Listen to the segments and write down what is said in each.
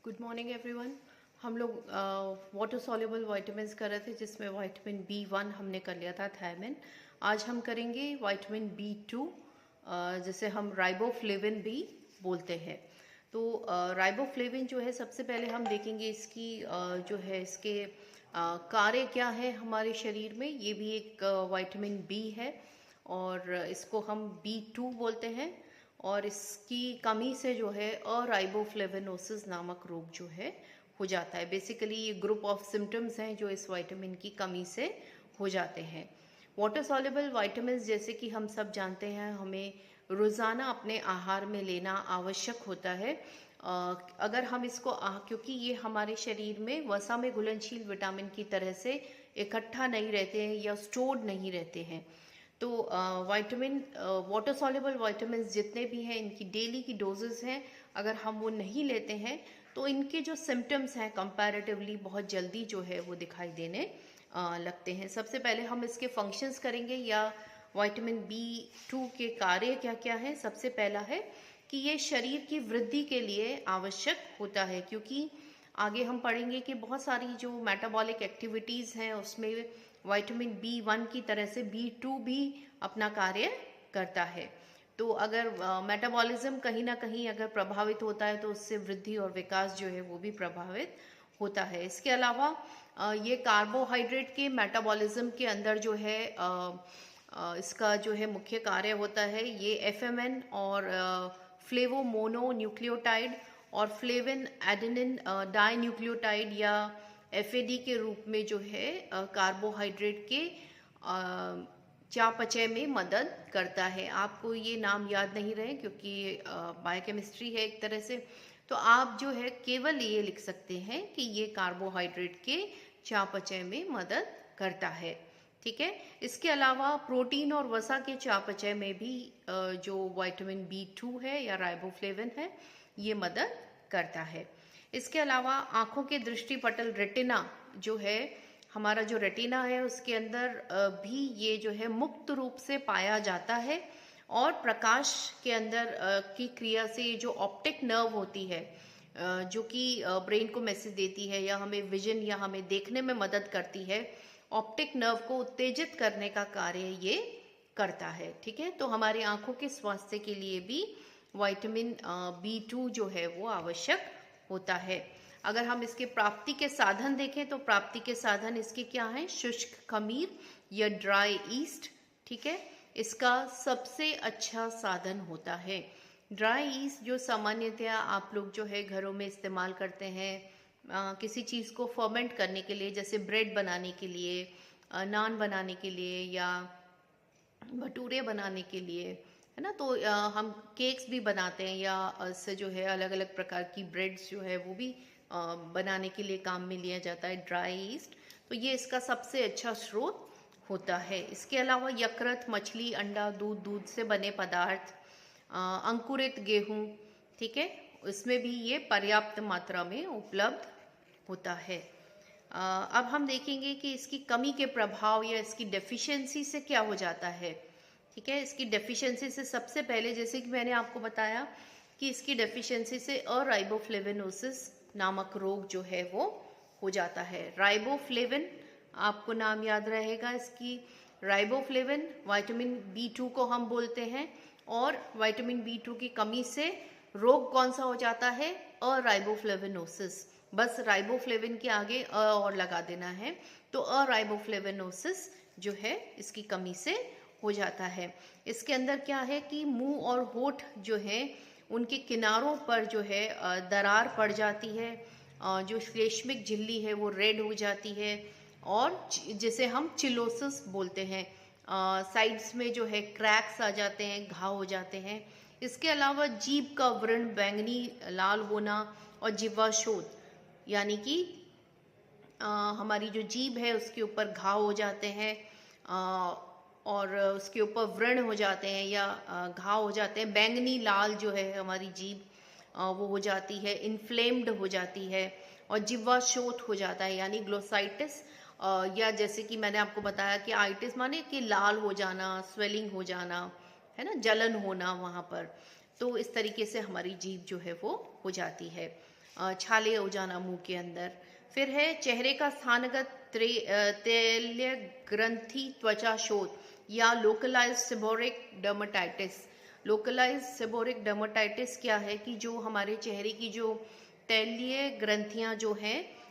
Good morning everyone. हम लोग water soluble vitamins कर रहे थे, जिसमें विटामिन B1 हमने कर लिया था, थायमिन। आज हम करेंगे विटामिन B2, जिसे हम राइबोफ्लेविन भी बोलते हैं। तो राइबोफ्लेविन जो है, सबसे पहले हम देखेंगे इसकी जो है इसके कार्य क्या है हमारे शरीर में। ये भी एक विटामिन B है और इसको हम B2 बोलते हैं। और इसकी कमी से जो है अराइबोफ्लेविनोसिस नामक रोग जो है हो जाता है। बेसिकली ये ग्रुप ऑफ सिम्टम्स हैं जो इस विटामिन की कमी से हो जाते हैं। वाटर सॉल्युबल विटामिन्स, जैसे कि हम सब जानते हैं, हमें रोज़ाना अपने आहार में लेना आवश्यक होता है। अगर हम इसको क्योंकि ये हमारे शरीर में वसा में घुलनशील विटामिन की तरह से इकट्ठा नहीं रहते हैं या स्टोर्ड नहीं रहते हैं। तो विटामिन वाटर सॉल्युबल विटामिन्स जितने भी हैं, इनकी डेली की डोजेस हैं। अगर हम वो नहीं लेते हैं तो इनके जो सिम्टम्स हैं कंपैरेटिवली बहुत जल्दी जो है वो दिखाई देने लगते हैं। सबसे पहले हम इसके फंक्शंस करेंगे, या विटामिन B2 के कार्य क्या क्या हैं। सबसे पहला है कि ये शरीर की वृद्धि के लिए आवश्यक होता है, क्योंकि आगे हम पढ़ेंगे कि बहुत सारी जो मेटाबॉलिक एक्टिविटीज़ हैं उसमें विटामिन B1 की तरह से B2 भी अपना कार्य करता है। तो अगर मेटाबॉलिज्म कहीं ना कहीं अगर प्रभावित होता है तो उससे वृद्धि और विकास जो है वो भी प्रभावित होता है। इसके अलावा ये कार्बोहाइड्रेट के मेटाबॉलिज्म के अंदर जो है इसका जो है मुख्य कार्य होता है। ये FMN और फ्लेवोमोनो न्यूक्लियोटाइड और फ्लेविन एडेनिन डाई न्यूक्लियोटाइड या FAD के रूप में जो है कार्बोहाइड्रेट के चयापचय में मदद करता है। आपको ये नाम याद नहीं रहे क्योंकि बायोकेमिस्ट्री है एक तरह से, तो आप जो है केवल ये लिख सकते हैं कि ये कार्बोहाइड्रेट के चयापचय में मदद करता है। ठीक है। इसके अलावा प्रोटीन और वसा के चयापचय में भी जो विटामिन B2 है या राइबोफ्लेविन है, ये मदद करता है। इसके अलावा आंखों के दृष्टिपटल रेटिना जो है, हमारा जो रेटिना है उसके अंदर भी ये जो है मुक्त रूप से पाया जाता है। और प्रकाश के अंदर की क्रिया से जो ऑप्टिक नर्व होती है, जो कि ब्रेन को मैसेज देती है या हमें विजन या हमें देखने में मदद करती है, ऑप्टिक नर्व को उत्तेजित करने का कार्य ये करता है। ठीक है। तो हमारी आंखों के स्वास्थ्य के लिए भी विटामिन B2 जो है वो आवश्यक होता है। अगर हम इसके प्राप्ति के साधन देखें तो प्राप्ति के साधन इसके क्या हैं? शुष्क खमीर या ड्राई ईस्ट। ठीक है। इसका सबसे अच्छा साधन होता है। ड्राई ईस्ट जो सामान्यतया आप लोग जो है घरों में इस्तेमाल करते हैं किसी चीज़ को फर्मेंट करने के लिए, जैसे ब्रेड बनाने के लिए, नान बनाने के लिए या भटूरे बनाने के लिए, है ना। तो हम केक्स भी बनाते हैं या इससे जो है अलग अलग प्रकार की ब्रेड्स जो है वो भी बनाने के लिए काम में लिया जाता है ड्राई ईस्ट। तो ये इसका सबसे अच्छा स्रोत होता है। इसके अलावा यकृत, मछली, अंडा, दूध, दूध से बने पदार्थ, अंकुरित गेहूं, ठीक है, इसमें भी ये पर्याप्त मात्रा में उपलब्ध होता है। अब हम देखेंगे कि इसकी कमी के प्रभाव या इसकी डेफिशिएंसी से क्या हो जाता है। ठीक है। इसकी डेफिशिएंसी से सबसे पहले, जैसे कि मैंने आपको बताया कि इसकी डेफिशिएंसी से अराइबोफ्लेविनोसिस नामक रोग जो है वो हो जाता है। राइबोफ्लेविन, आपको नाम याद रहेगा इसकी, राइबोफ्लेविन विटामिन B2 को हम बोलते हैं। और विटामिन B2 की कमी से रोग कौन सा हो जाता है? अराइबोफ्लेविनोसिस। बस राइबोफ्लेविन के आगे और लगा देना है, तो अराइबोफ्लेविनोसिस जो है इसकी कमी से हो जाता है। इसके अंदर क्या है कि मुंह और होठ जो है उनके किनारों पर जो है दरार पड़ जाती है, जो श्लेष्मिक झिल्ली है वो रेड हो जाती है, और जिसे हम चिलोसिस बोलते हैं, साइड्स में जो है क्रैक्स आ जाते हैं, घाव हो जाते हैं। इसके अलावा जीभ का व्रण बैंगनी लाल होना और जिह्वा शोथ, यानी कि हमारी जो जीभ है उसके ऊपर घाव हो जाते हैं और उसके ऊपर व्रण हो जाते हैं या घाव हो जाते हैं। बैंगनी लाल जो है हमारी जीभ वो हो जाती है, इन्फ्लेम्ड हो जाती है, और जिह्वा शोथ हो जाता है, यानी ग्लोसाइटिस, या जैसे कि मैंने आपको बताया कि आइटिस माने कि लाल हो जाना, स्वेलिंग हो जाना, है ना, जलन होना वहाँ पर। तो इस तरीके से हमारी जीभ जो है वो हो जाती है। छाले हो जाना मुंह के अंदर। फिर है चेहरे का स्थानगत तैलीय ग्रंथि त्वचा शोथ या localize seborrheic dermatitis. Localize seborrheic dermatitis क्या है कि जो हमारे चेहरे की जो तैलीय ग्रंथियां जो हैं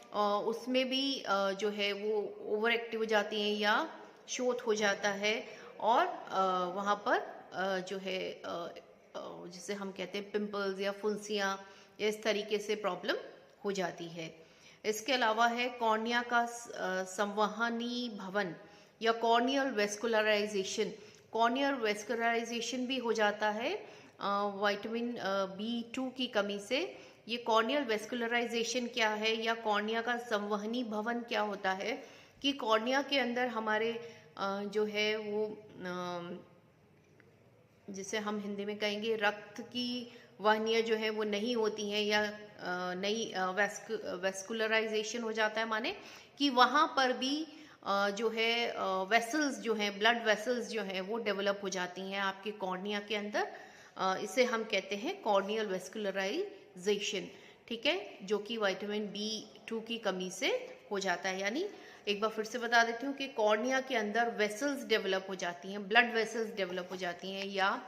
उसमें भी जो है वो ओवर एक्टिव हो जाती हैं या शोथ हो जाता है, और वहाँ पर जो है जिसे हम कहते हैं पिंपल्स या फुंसियाँ, इस तरीके से प्रॉब्लम हो जाती है। इसके अलावा है कॉर्निया का संवहनी भवन या कॉर्नियल वेस्कुलराइजेशन। कॉर्नियल वेस्कुलराइजेशन भी हो जाता है विटामिन B2 की कमी से। ये कॉर्नियल वेस्कुलराइजेशन क्या है या कॉर्निया का संवहनी भवन क्या होता है कि कॉर्निया के अंदर हमारे जो है वो जिसे हम हिंदी में कहेंगे रक्त की वाहिनियाँ जो है वो नहीं होती हैं या नई वेस्कुलराइजेशन हो जाता है, माने कि वहाँ पर भी जो है वेसल्स जो हैं, ब्लड वेसल्स जो हैं वो डेवलप हो जाती हैं आपके कॉर्निया के अंदर। इसे हम कहते हैं कॉर्नियल वेस्कुलराइजेशन, ठीक है, जो कि विटामिन B2 की कमी से हो जाता है। यानी एक बार फिर से बता देती हूँ कि कॉर्निया के अंदर वेसल्स डेवलप हो जाती हैं, ब्लड वेसल्स डेवलप हो जाती हैं या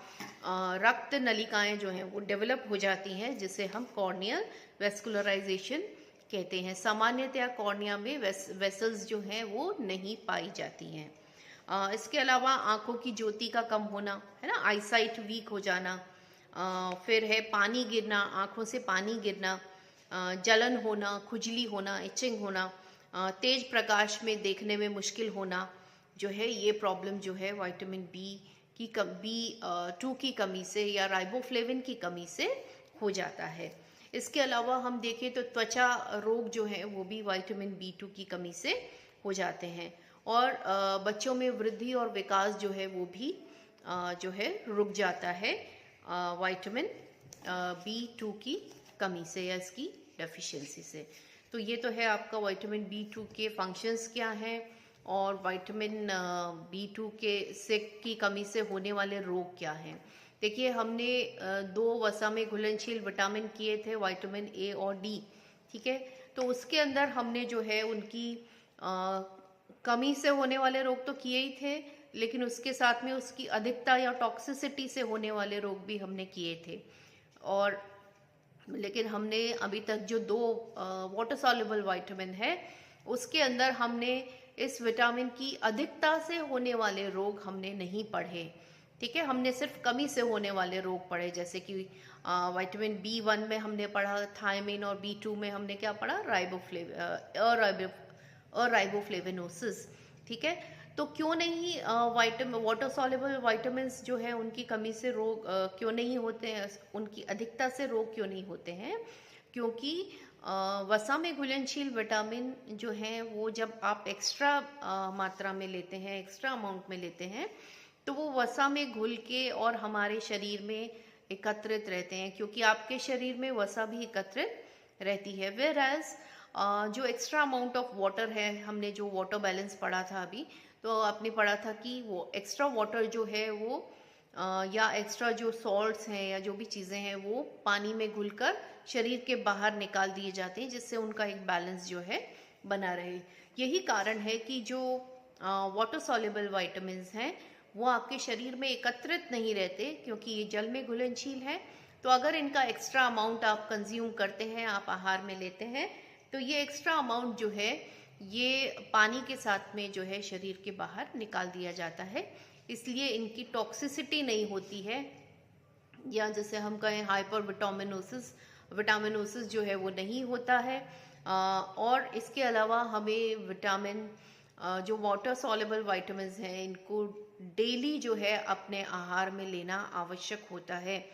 रक्त नलिकाएं जो हैं वो डेवलप हो जाती हैं, जिसे हम कॉर्नियल वेस्कुलराइजेशन कहते हैं। सामान्यतया कॉर्निया में वेसल्स जो हैं वो नहीं पाई जाती हैं। इसके अलावा आंखों की ज्योति का कम होना, है ना, आईसाइट वीक हो जाना। फिर है पानी गिरना, आंखों से पानी गिरना, जलन होना, खुजली होना, इचिंग होना, तेज प्रकाश में देखने में मुश्किल होना, जो है ये प्रॉब्लम जो है विटामिन B2 की कमी से या राइबोफ्लेविन की कमी से हो जाता है। इसके अलावा हम देखें तो त्वचा रोग जो है वो भी विटामिन B2 की कमी से हो जाते हैं, और बच्चों में वृद्धि और विकास जो है वो भी जो है रुक जाता है विटामिन B2 की कमी से या इसकी डेफिशिएंसी से। तो ये तो है आपका विटामिन B2 के फंक्शंस क्या हैं और विटामिन B2 की कमी से होने वाले रोग क्या हैं। देखिए हमने 2 वसा में घुलनशील विटामिन किए थे, विटामिन A और D, ठीक है। तो उसके अंदर हमने जो है उनकी कमी से होने वाले रोग तो किए ही थे, लेकिन उसके साथ में उसकी अधिकता या टॉक्सिसिटी से होने वाले रोग भी हमने किए थे। और लेकिन हमने अभी तक जो 2 वाटर सॉल्युबल विटामिन है उसके अंदर हमने इस विटामिन की अधिकता से होने वाले रोग हमने नहीं पढ़े, ठीक है। हमने सिर्फ कमी से होने वाले रोग पढ़े, जैसे कि विटामिन B1 में हमने पढ़ा थायमिन, और B2 में हमने क्या पढ़ा, राइबोफ्लेविनोसिस, ठीक है। तो क्यों नहीं वाटर सॉल्युबल विटामिन्स जो है उनकी कमी से रोग क्यों नहीं होते हैं, उनकी अधिकता से रोग क्यों नहीं होते हैं? क्योंकि वसा में घुलनशील विटामिन जो हैं वो जब आप एक्स्ट्रा मात्रा में लेते हैं, एक्स्ट्रा अमाउंट में लेते हैं, तो वो वसा में घुल के और हमारे शरीर में एकत्रित रहते हैं, क्योंकि आपके शरीर में वसा भी एकत्रित रहती है। वेयर एज जो एक्स्ट्रा अमाउंट ऑफ वाटर है, हमने जो वाटर बैलेंस पढ़ा था अभी, तो आपने पढ़ा था कि वो एक्स्ट्रा वाटर जो है वो या एक्स्ट्रा जो सॉल्ट्स हैं या जो भी चीज़ें हैं वो पानी में घुलकर शरीर के बाहर निकाल दिए जाते हैं, जिससे उनका एक बैलेंस जो है बना रहे। यही कारण है कि जो वाटर सॉल्युबल विटामिन्स हैं वो आपके शरीर में एकत्रित नहीं रहते, क्योंकि ये जल में घुलनशील है। तो अगर इनका एक्स्ट्रा अमाउंट आप कंज्यूम करते हैं, आप आहार में लेते हैं, तो ये एक्स्ट्रा अमाउंट जो है ये पानी के साथ में जो है शरीर के बाहर निकाल दिया जाता है, इसलिए इनकी टॉक्सिसिटी नहीं होती है, या जैसे हम कहें हाइपर विटामिनोसिस जो है वो नहीं होता है। और इसके अलावा हमें विटामिन जो वाटर सॉल्युबल विटामिन्स हैं इनको डेली जो है अपने आहार में लेना आवश्यक होता है।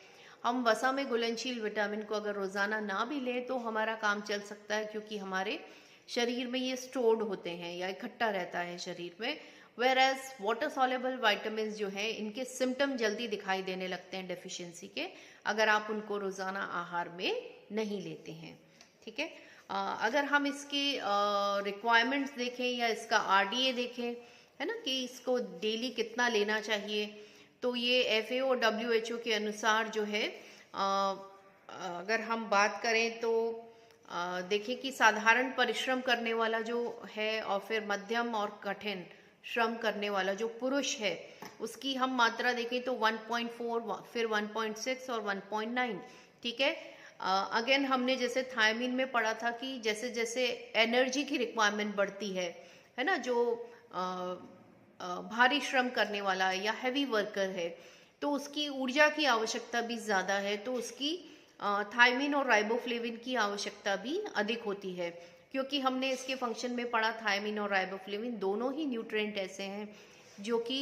हम वसा में घुलनशील विटामिन को अगर रोज़ाना ना भी लें तो हमारा काम चल सकता है, क्योंकि हमारे शरीर में ये स्टोर्ड होते हैं या इकट्ठा रहता है शरीर में। Whereas water soluble vitamins जो है इनके सिम्टम जल्दी दिखाई देने लगते हैं डेफिशिएंसी के, अगर आप उनको रोज़ाना आहार में नहीं लेते हैं, ठीक है। अगर हम इसके रिक्वायरमेंट्स देखें या इसका RDA देखें, है ना, कि इसको डेली कितना लेना चाहिए, तो ये FAO और WHO के अनुसार जो है अगर हम बात करें तो देखें कि साधारण परिश्रम करने वाला जो है और फिर मध्यम और कठिन श्रम करने वाला जो पुरुष है उसकी हम मात्रा देखें तो 1.4, फिर 1.6 और 1.9। ठीक है। अगेन हमने जैसे थायमीन में पढ़ा था कि जैसे जैसे एनर्जी की रिक्वायरमेंट बढ़ती है ना, जो भारी श्रम करने वाला है या हैवी वर्कर है तो उसकी ऊर्जा की आवश्यकता भी ज़्यादा है, तो उसकी थायमीन और राइबोफ्लेविन की आवश्यकता भी अधिक होती है, क्योंकि हमने इसके फंक्शन में पढ़ा थायमीन और राइबोफ्लेविन दोनों ही न्यूट्रिएंट ऐसे हैं जो कि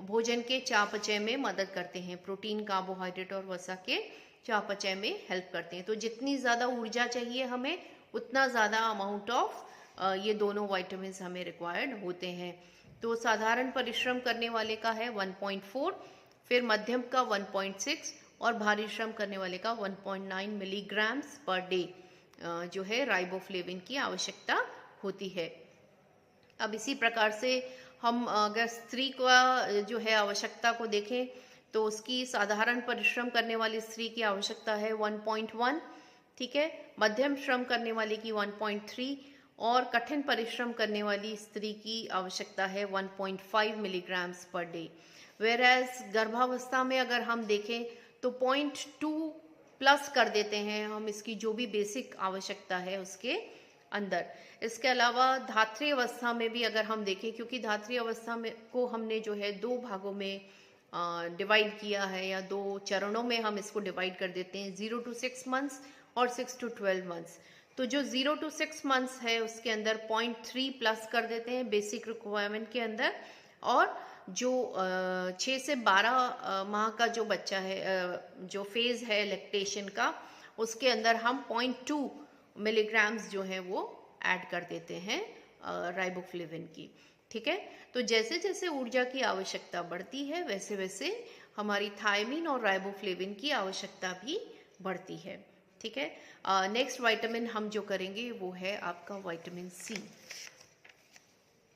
भोजन के चयापचय में मदद करते हैं, प्रोटीन, कार्बोहाइड्रेट और वसा के चयापचय में हेल्प करते हैं। तो जितनी ज़्यादा ऊर्जा चाहिए हमें उतना ज़्यादा अमाउंट ऑफ ये दोनों वाइटामिन हमें रिक्वायर्ड होते हैं। तो साधारण परिश्रम करने वाले का है 1.4, फिर मध्यम का 1.6 और भारी श्रम करने वाले का 1.9 मिलीग्राम्स पर डे जो है राइबोफ्लेविन की आवश्यकता होती है। अब इसी प्रकार से हम अगर स्त्री का जो है आवश्यकता को देखें तो उसकी साधारण परिश्रम करने वाली स्त्री की आवश्यकता है 1.1, ठीक है, मध्यम श्रम करने वाले की 1.3 और कठिन परिश्रम करने वाली स्त्री की आवश्यकता है 1.5 milligrams per day. Where as गर्भावस्था में अगर हम देखें तो 0.2 प्लस कर देते हैं हम इसकी जो भी बेसिक आवश्यकता है उसके अंदर। इसके अलावा धात्री अवस्था में भी अगर हम देखें, क्योंकि धात्री अवस्था में को हमने जो है दो भागों में डिवाइड किया है या दो चरणों में हम इसको डिवाइड कर देते हैं, 0 to 6 मंथ्स और 6 to 12 मंथ्स। तो जो 0 to 6 मंथ्स है उसके अंदर 0.3 प्लस कर देते हैं बेसिक रिक्वायरमेंट के अंदर, और जो 6 से 12 माह का जो बच्चा है जो फेज है लैक्टेशन का उसके अंदर हम 0.2 मिलीग्राम्स जो है वो ऐड कर देते हैं राइबोफ्लेविन की। ठीक है। तो जैसे जैसे ऊर्जा की आवश्यकता बढ़ती है वैसे वैसे हमारी थायमीन और राइबोफ्लेविन की आवश्यकता भी बढ़ती है। ठीक है। नेक्स्ट विटामिन हम जो करेंगे वो है आपका विटामिन सी।